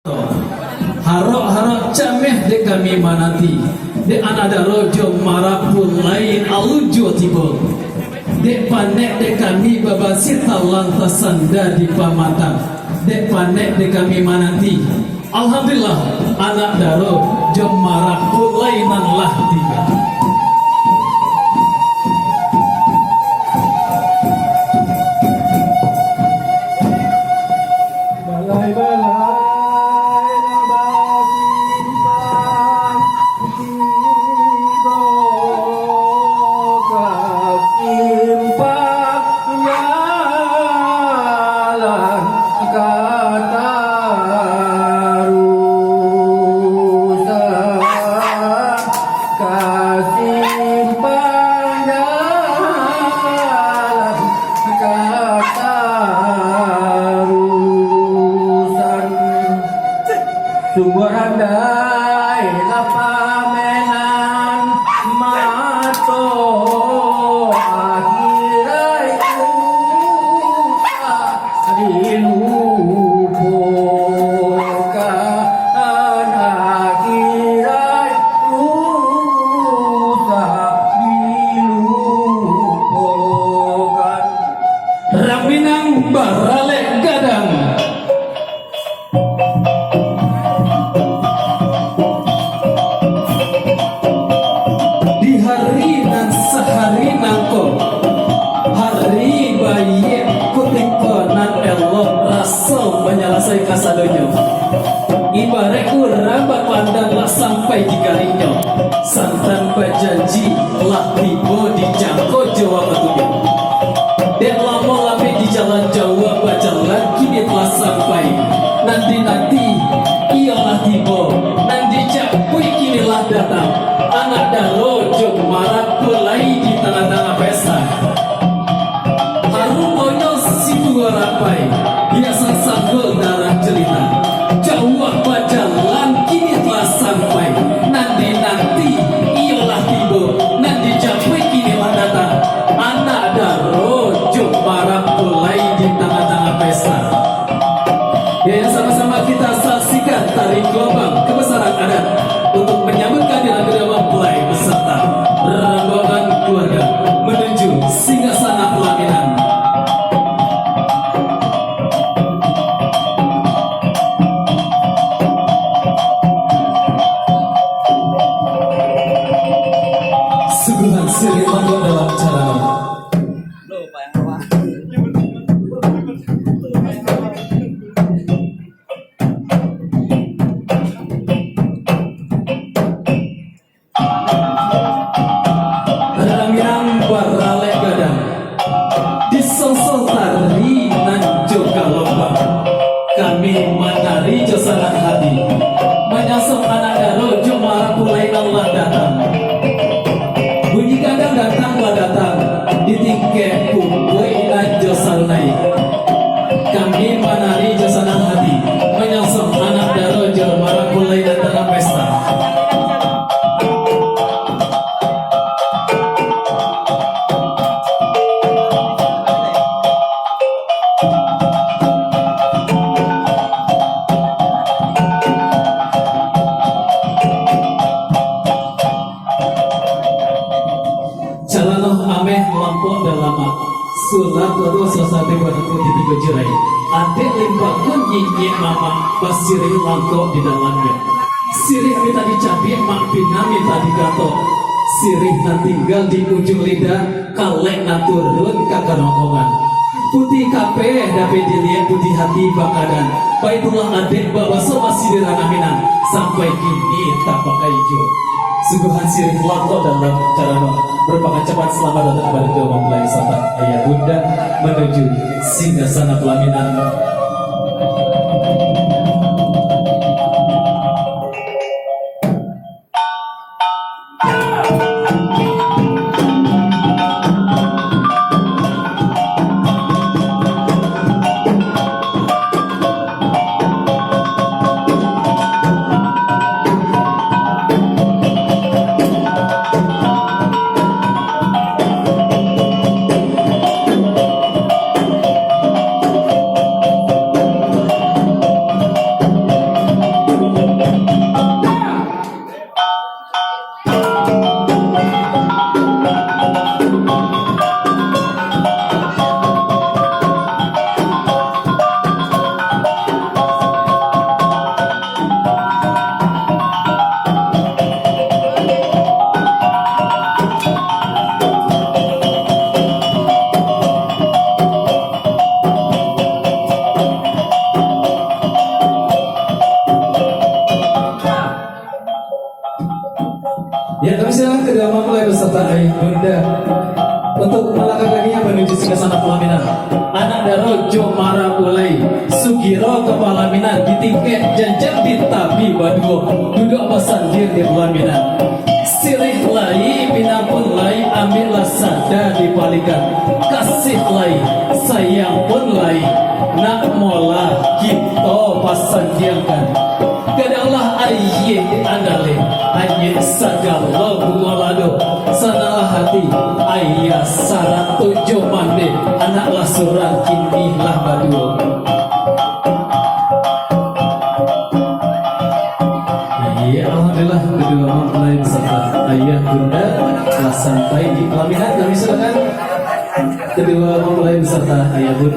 Harok-harok cameh de kami manati de anada rojo marapul lain alujo tibo de panek de kami babasita lantasanda di pamatang de panek de kami manati alhamdulillah anak daro jom marapul lainan lah tiga. Sumber andai lapamenan mato akhirai dilupakan akhirai dilupakan Raminang baralek gadang menyelesaikan kasadonyo ibarat urang pandang lah sampai di garinyo santan berjanji lah tiba di jangkau Jawa Batunya dek lama lami di jalan Jawa berjalan kini telah sampai nanti ialah tiba nanti jakui kini lah datang anak daro jom marak pelai di tengah-tengah pesta harum onyo si dua rapai biasa sanggul darah cerita Jawa berjalan kini telah sampai nanti ialah tiba nanti jamai kini lah datang anak daro jom marak pelai di tengah-tengah pesta ya sama-sama kita saksikan tari gelombang kebesaran adat untuk menyambut kehadiran kedua mempelai beserta rombongan keluarga menuju singgasana pelaminan. Suguhan sirih manggo dalam cara kami menari josaran hati menyosok anak daro jom marapulai Allah datang bunyi kadang datanglah datang di tingkeh pupui dan josan naik kami menari josaran hati menyosok anak daro jom marapulai datang pesta surat lalu sosati bertemu di tiga jerai adik limpahkan nyinyik mama basirih langkok di dalamnya sirih minta dicapi mak bina minta digato sirih na tinggal di ujung lidah kalek na turun kakak rombongan putih kape dapat dilihat putih hati bakadan baitulah adik bawa masih diranaminan sampai kini tak pakai hijau suguhan sirih langkok dalam cara merupakan cepat selamat datang kepada kedua mempelai serta ayah bunda menuju singgasana pelaminan. silakan kedua mempelai beserta ayah bunda untuk melangkah kakinya menuju singgasana pelaminan. Anak Darojo Mara Ulai Sugiro ke pelaminan di tiket janjang di tabi baduo duduk basandir di pelaminan. Sirih lai pinapun lai ambillah sada dipalikan. Kasih lai sayang pun lai nak mola kita pasandiangkan. Kadanglah ayye andale ayye sagala bungolado sanalah hati ayah sarat tujuh mande anaklah surat kinilah baduo. Iya, alhamdulillah kedua mempelai beserta ayah bunda telah sampai di pelaminan. Kami silakan kedua mempelai beserta ayah bunda.